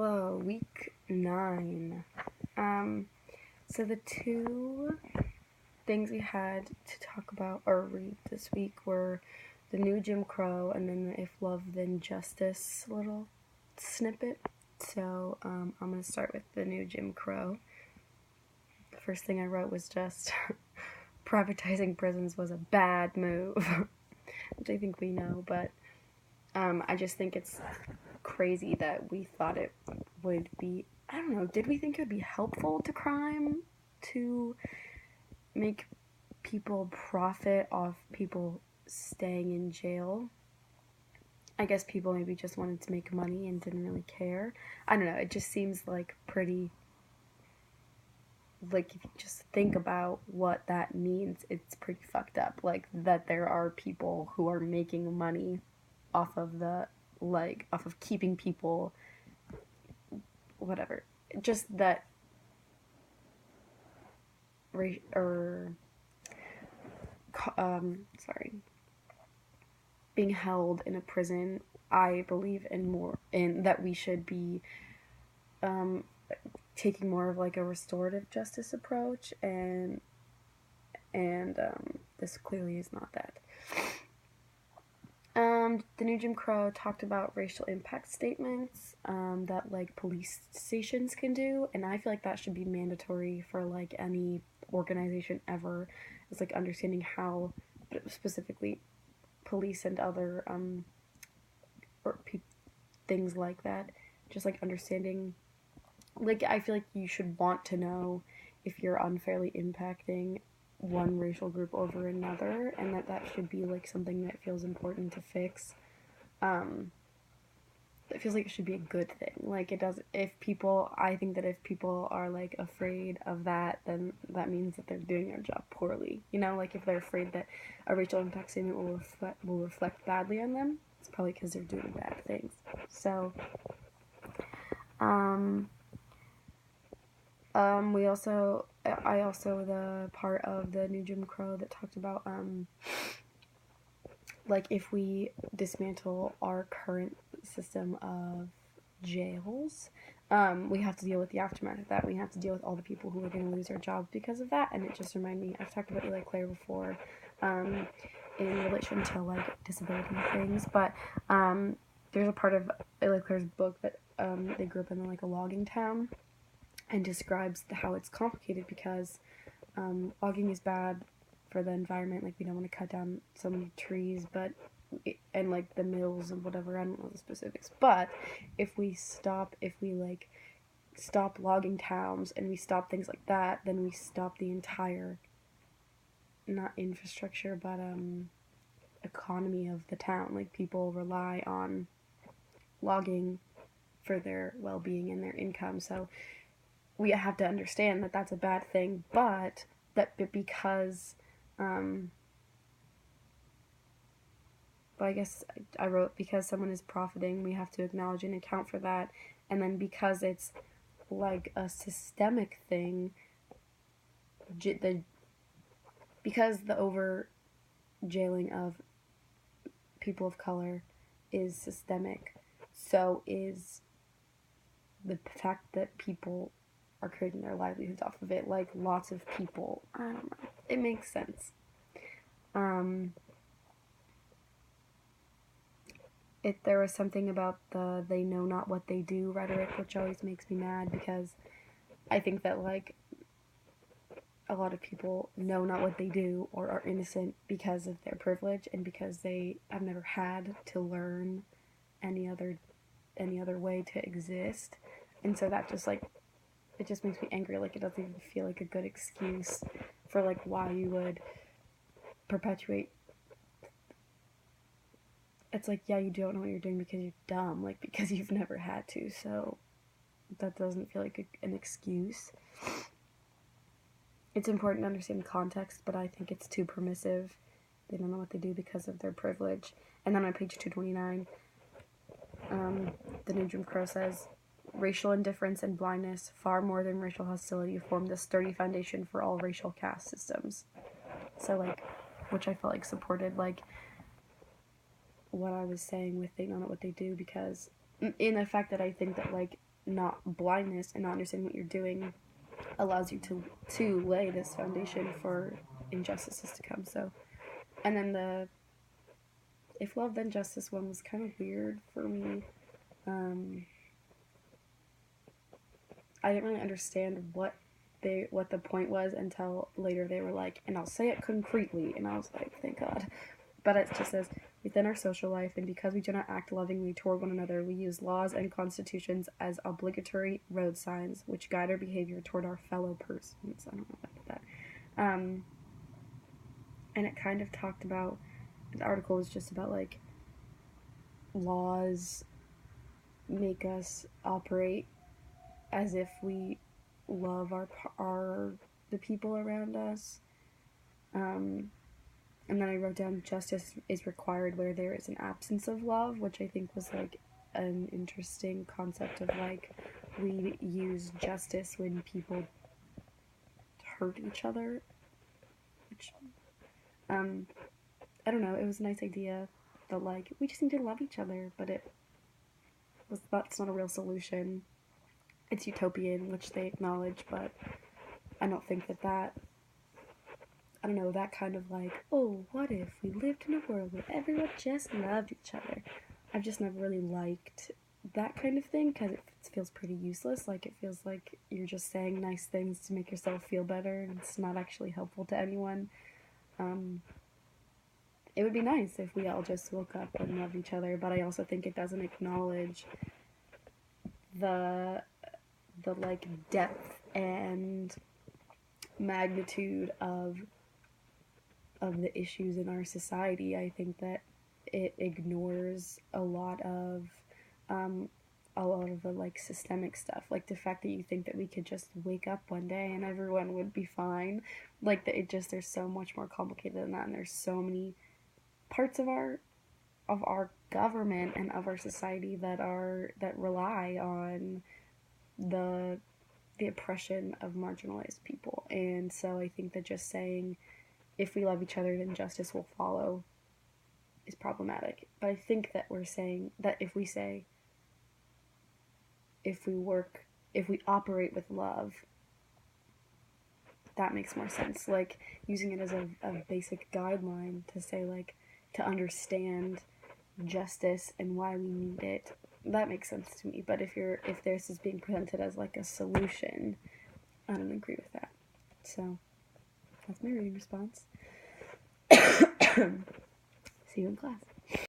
Hello, week 9. So the two things we had to talk about or read this week were the new Jim Crow and then the If Love Then Justice little snippet. So I'm going to start with the new Jim Crow. The first thing I wrote was just privatizing prisons was a bad move, which I think we know, but I just think it's crazy that we thought it would be, I don't know, did we think it would be helpful to crime to make people profit off people staying in jail? I guess people maybe just wanted to make money and didn't really care. I don't know, it just seems like pretty, like if you just think about what that means, it's pretty fucked up. Like that there are people who are making money off of keeping people, whatever, just that being held in a prison. I believe in that we should be taking more of like a restorative justice approach, and this clearly is not that. The new Jim Crow talked about racial impact statements that like police stations can do, and I feel like that should be mandatory for like any organization ever. It's like understanding how specifically police and other things like that, just like understanding, like I feel like you should want to know if you're unfairly impacting one racial group over another, and that should be like something that feels important to fix. It feels like it should be a good thing. Like it does. I think that if people are like afraid of that, then that means that they're doing their job poorly. You know, like if they're afraid that a racial impact statement will reflect badly on them, it's probably because they're doing bad things. So, I also the part of the new Jim Crow that talked about like if we dismantle our current system of jails, we have to deal with the aftermath of that. We have to deal with all the people who are going to lose their jobs because of that. And it just reminded me, I've talked about Eli Clare before in relation to like disability things, but there's a part of Eli Clare's book that they grew up in like a logging town, and describes how it's complicated because logging is bad for the environment. Like we don't want to cut down some trees, but and like the mills and whatever, I don't know the specifics, but if we stop logging towns and we stop things like that, then we stop the entire, not infrastructure, but economy of the town. Like people rely on logging for their well-being and their income, so we have to understand that that's a bad thing, but because but I guess I wrote, because someone is profiting, we have to acknowledge and account for that. And then because it's like a systemic thing, because the over jailing of people of color is systemic, so is the fact that people are creating their livelihoods off of it. Like lots of people, I don't know, it makes sense. There was something about the "they know not what they do" rhetoric, which always makes me mad, because I think that like a lot of people know not what they do or are innocent because of their privilege and because they have never had to learn any other way to exist. And so that just like, it just makes me angry. Like it doesn't even feel like a good excuse for like why you would perpetuate. It's like, yeah, you don't know what you're doing because you're dumb, like because you've never had to, so that doesn't feel like an excuse. It's important to understand context, but I think it's too permissive. They don't know what they do because of their privilege. And then on page 229, the new Jim Crow says, racial indifference and blindness, far more than racial hostility, form the sturdy foundation for all racial caste systems. So like, which I felt like supported like what I was saying with they don't know what they do, because in the fact that I think that like not blindness and not understanding what you're doing allows you to lay this foundation for injustices to come. So, and then the if love then justice one was kind of weird for me. I didn't really understand what the point was until later they were like, and I'll say it concretely, and I was like, thank God. But it just says, within our social life, and because we do not act lovingly toward one another, we use laws and constitutions as obligatory road signs, which guide our behavior toward our fellow persons. I don't know about that. And it kind of talked about, the article was just about, like, laws make us operate as if we love the people around us. And then I wrote down justice is required where there is an absence of love, which I think was like an interesting concept of like we use justice when people hurt each other. Which I don't know, it was a nice idea that like we just need to love each other, but that's not a real solution. It's utopian, which they acknowledge, but I don't think that I don't know, that kind of like, oh, what if we lived in a world where everyone just loved each other? I've just never really liked that kind of thing because it feels pretty useless. Like, it feels like you're just saying nice things to make yourself feel better, and it's not actually helpful to anyone. It would be nice if we all just woke up and loved each other, but I also think it doesn't acknowledge the like depth and magnitude of the issues in our society. I think that it ignores a lot of the like systemic stuff, like the fact that you think that we could just wake up one day and everyone would be fine. Like that, there's so much more complicated than that, and there's so many parts of our government and of our society that rely on the oppression of marginalized people. And so I think that just saying if we love each other then justice will follow is problematic. But I think that we're saying that if we we operate with love, that makes more sense. Like using it as a basic guideline to say like to understand justice and why we need it, that makes sense to me. But if this is being presented as like a solution, I don't agree with that. So that's my reading response. See you in class.